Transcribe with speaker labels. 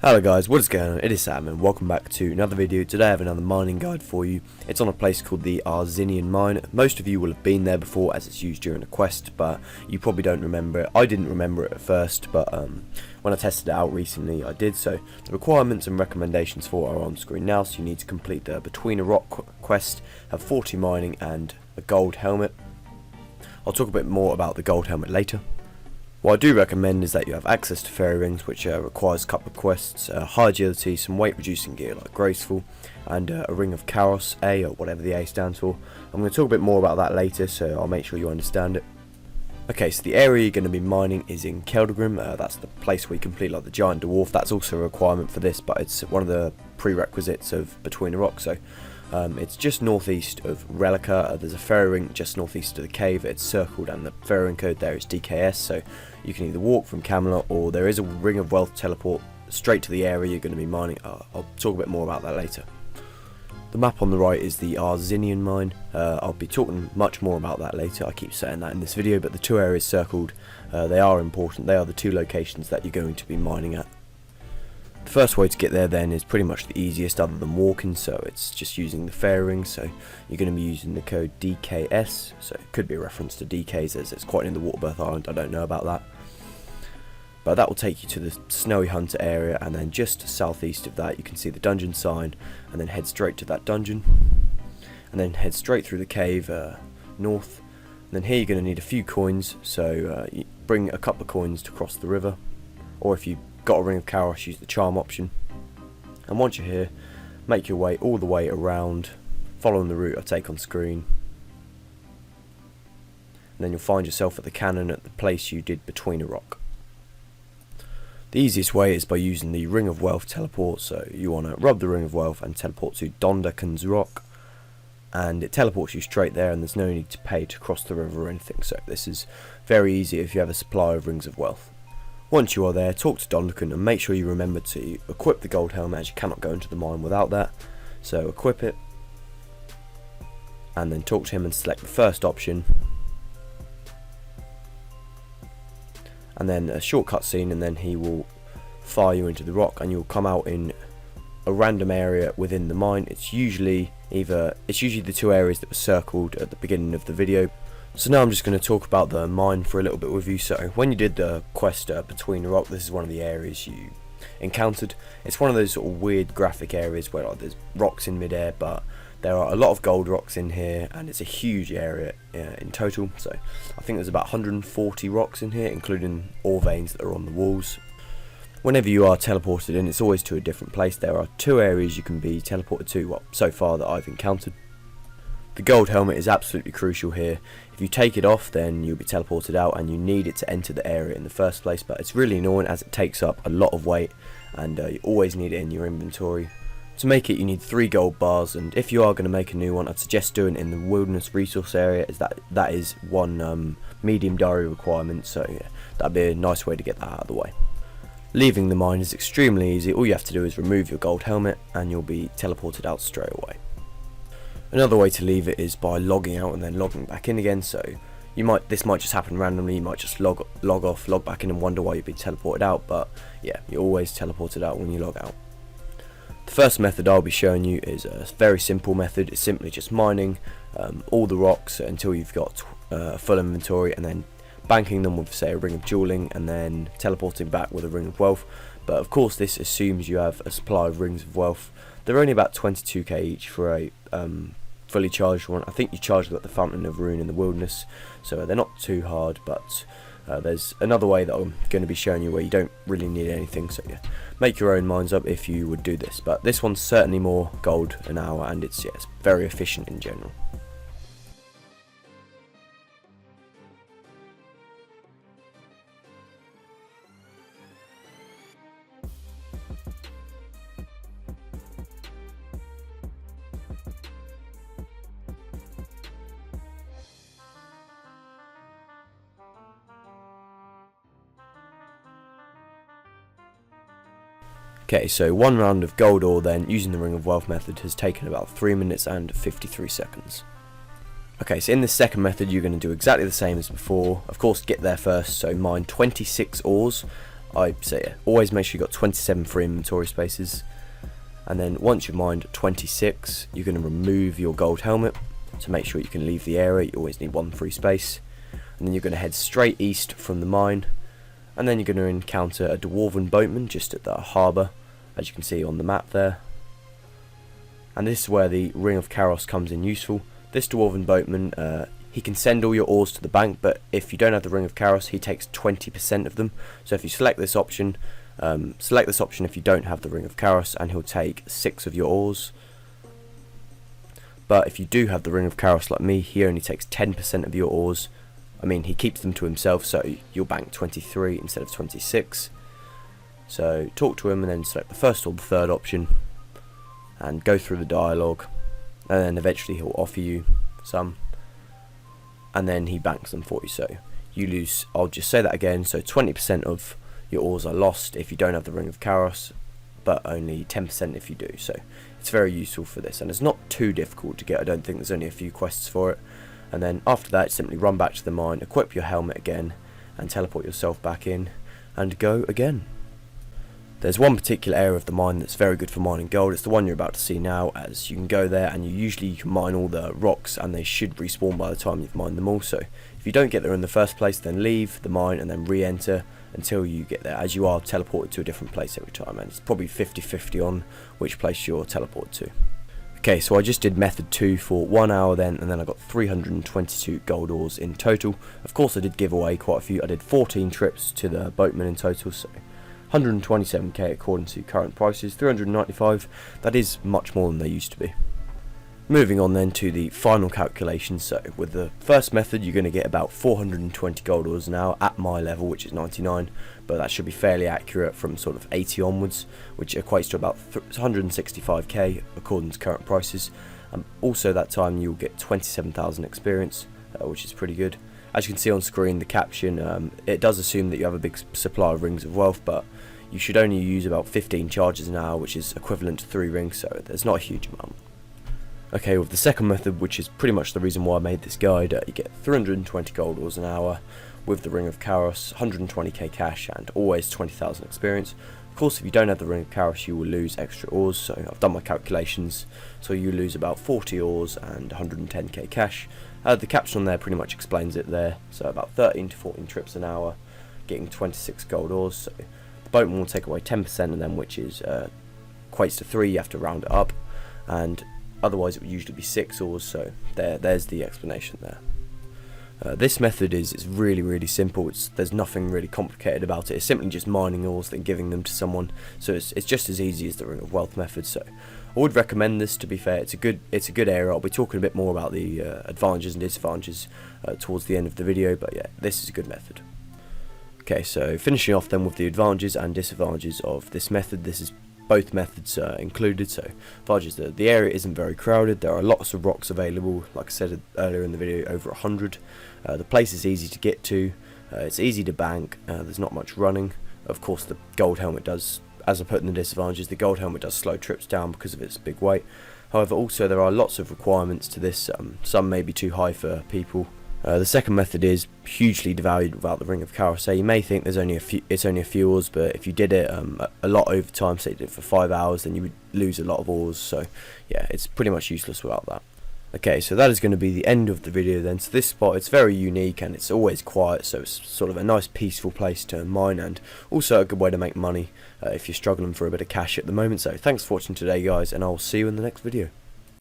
Speaker 1: Hello guys, what is going on? It is Sam and welcome back to another video. Today I have another mining guide for you. It's on a place called the Arzinian mine. Most of you will have been there before as it's used during a quest, but you probably don't remember it. I didn't remember it at first, but when I tested it out recently I did. So the requirements and recommendations for it are on screen now. So you need to complete the Between a Rock quest, have 40 mining and a gold helmet. I'll talk a bit more about the gold helmet later. What I do recommend is that you have access to fairy rings, which requires a couple of quests, high agility, some weight reducing gear like graceful, and a ring of Chaos, A, or whatever the A stands for. I'm going to talk a bit more about that later, so I'll make sure you understand it. Okay, so the area you're going to be mining is in Keldgrim. That's the place where you complete like the giant dwarf. That's also a requirement for this, but it's one of the prerequisites of Between a Rock. So it's just northeast of Relica. There's a fairy ring just northeast of the cave. It's circled and the fairy ring code there is DKS, so you can either walk from Camelot or there is a ring of wealth teleport straight to the area you're going to be mining. I'll talk a bit more about that later. The map on the right is the Arzinian mine. I'll be talking much more about that later. I keep saying that in this video, but the two areas circled, they are important. They are the two locations that you're going to be mining at. The first way to get there then is pretty much the easiest other than walking, so it's just using the fairy ring. So you're going to be using the code DKS, so it could be a reference to DKs as it's quite in the Waterbirth Island, I don't know about that. But that will take you to the Snowy Hunter area, and then just southeast of that you can see the dungeon sign, and then head straight to that dungeon. And then head straight through the cave north, and then here you're going to need a few coins, so you bring a couple of coins to cross the river, or if you got a ring of Chaos, use the charm option. And once you're here, make your way all the way around, following the route I take on screen. And then you'll find yourself at the cannon at the place you did Between a Rock. The easiest way is by using the Ring of Wealth teleport, so you want to rub the Ring of Wealth and teleport to Donderken's Rock, and it teleports you straight there and there's no need to pay to cross the river or anything, so this is very easy if you have a supply of Rings of Wealth. Once you are there, talk to Donderken and make sure you remember to equip the gold helmet, as you cannot go into the mine without that. So equip it, and then talk to him and select the first option. And then a short cutscene, and then he will fire you into the rock and you'll come out in a random area within the mine. It's usually the two areas that were circled at the beginning of the video. So now I'm just going to talk about the mine for a little bit with you. So when you did the quest Between a Rock, this is one of the areas you encountered. It's one of those sort of weird graphic areas where like, there's rocks in midair, but there are a lot of gold rocks in here, and it's a huge area in total. So I think there's about 140 rocks in here, including ore veins that are on the walls. Whenever you are teleported in, it's always to a different place. There are two areas you can be teleported to, well, so far that I've encountered. The gold helmet is absolutely crucial here. If you take it off, then you'll be teleported out, and you need it to enter the area in the first place, but it's really annoying as it takes up a lot of weight, and you always need it in your inventory. To make it, you need 3 gold bars, and if you are going to make a new one, I'd suggest doing it in the wilderness resource area, as that is one medium diary requirement, so yeah, that'd be a nice way to get that out of the way. Leaving the mine is extremely easy. All you have to do is remove your gold helmet and you'll be teleported out straight away. Another way to leave it is by logging out and then logging back in again, so this might just happen randomly. You might just log off, log back in and wonder why you've been teleported out, but yeah, you're always teleported out when you log out. The first method I'll be showing you is a very simple method. It's simply just mining all the rocks until you've got a full inventory, and then banking them with, say, a ring of dueling, and then teleporting back with a ring of wealth. But of course this assumes you have a supply of rings of wealth. They're only about 22k each for a fully charged one. I think you charge them at the Fountain of Rune in the wilderness, so they're not too hard, but there's another way that I'm going to be showing you where you don't really need anything, so yeah, make your own mines up if you would do this. But this one's certainly more gold an hour, and it's very efficient in general. Okay, so one round of gold ore then, using the Ring of Wealth method, has taken about 3 minutes and 53 seconds. Okay, so in this second method you're going to do exactly the same as before. Of course, get there first, so mine 26 ores. I say yeah, always make sure you've got 27 free inventory spaces. And then once you've mined 26, you're going to remove your gold helmet to make sure you can leave the area. You always need one free space. And then you're going to head straight east from the mine, and then you're going to encounter a dwarven boatman just at the harbour, as you can see on the map there. And this is where the Ring of Chaos comes in useful. This dwarven boatman, he can send all your ores to the bank, but if you don't have the Ring of Chaos, he takes 20% of them. So if you select this option if you don't have the Ring of Chaos, and he'll take 6 of your ores. But if you do have the Ring of Chaos like me, he only takes 10% of your ores. I mean, he keeps them to himself, so you'll bank 23 instead of 26. So talk to him and then select the first or the third option and go through the dialogue, and then eventually he'll offer you some, and then he banks them for you. So you lose, I'll just say that again, so 20% of your ores are lost if you don't have the Ring of Chaos, but only 10% if you do. So it's very useful for this, and it's not too difficult to get. I don't think there's only a few quests for it. And then after that, simply run back to the mine, equip your helmet again, and teleport yourself back in, and go again. There's one particular area of the mine that's very good for mining gold. It's the one you're about to see now, as you can go there and you can mine all the rocks, and they should respawn by the time you've mined them all. So if you don't get there in the first place, then leave the mine and then re-enter until you get there, as you are teleported to a different place every time, and it's probably 50-50 on which place you're teleported to. Okay, so I just did method 2 for 1 hour then, and then I got 322 gold ores in total. Of course I did give away quite a few. I did 14 trips to the boatman in total, so 127k according to current prices, 395, that is much more than they used to be. Moving on then to the final calculation. So with the first method, you're going to get about 420 gold ores an hour at my level, which is 99, but that should be fairly accurate from sort of 80 onwards, which equates to about 165k according to current prices. Also that time you'll get 27,000 experience, which is pretty good. As you can see on screen, the caption, it does assume that you have a big supply of rings of wealth, but you should only use about 15 charges an hour, which is equivalent to 3 rings, so there's not a huge amount. Okay, with the second method, which is pretty much the reason why I made this guide, you get 320 gold ores an hour with the Ring of Chaos, 120k cash, and always 20,000 experience. Of course, if you don't have the Ring of Chaos, you will lose extra ores, so I've done my calculations, so you lose about 40 ores and 110k cash. The caption on there pretty much explains it there, so about 13 to 14 trips an hour, getting 26 gold ores, so the boatman will take away 10% of them, which is equates to 3, you have to round it up, and otherwise it would usually be 6 ores, so there's the explanation there. This method is really simple. There's nothing really complicated about it. It's simply just mining ores and giving them to someone, so it's just as easy as the Ring of Wealth method. So I would recommend this, to be fair. It's a good area. I'll be talking a bit more about the advantages and disadvantages towards the end of the video, but yeah, this is a good method. Okay, so finishing off then with the advantages and disadvantages of this method. This is both methods included. So advantages, the area isn't very crowded, there are lots of rocks available, like I said earlier in the video, over 100. The place is easy to get to, it's easy to bank, there's not much running. Of course the gold helmet does, as I put in the disadvantages, the gold helmet does slow trips down because of its big weight. However, also there are lots of requirements to this, some may be too high for people. The second method is hugely devalued without the Ring of Chaos. So you may think it's only a few ores, but if you did it a lot over time, say you did it for 5 hours, then you would lose a lot of ores. So yeah, it's pretty much useless without that. Okay, so that is going to be the end of the video then. So this spot, it's very unique and it's always quiet, so it's sort of a nice peaceful place to mine, and also a good way to make money if you're struggling for a bit of cash at the moment. So thanks for watching today guys, and I'll see you in the next video.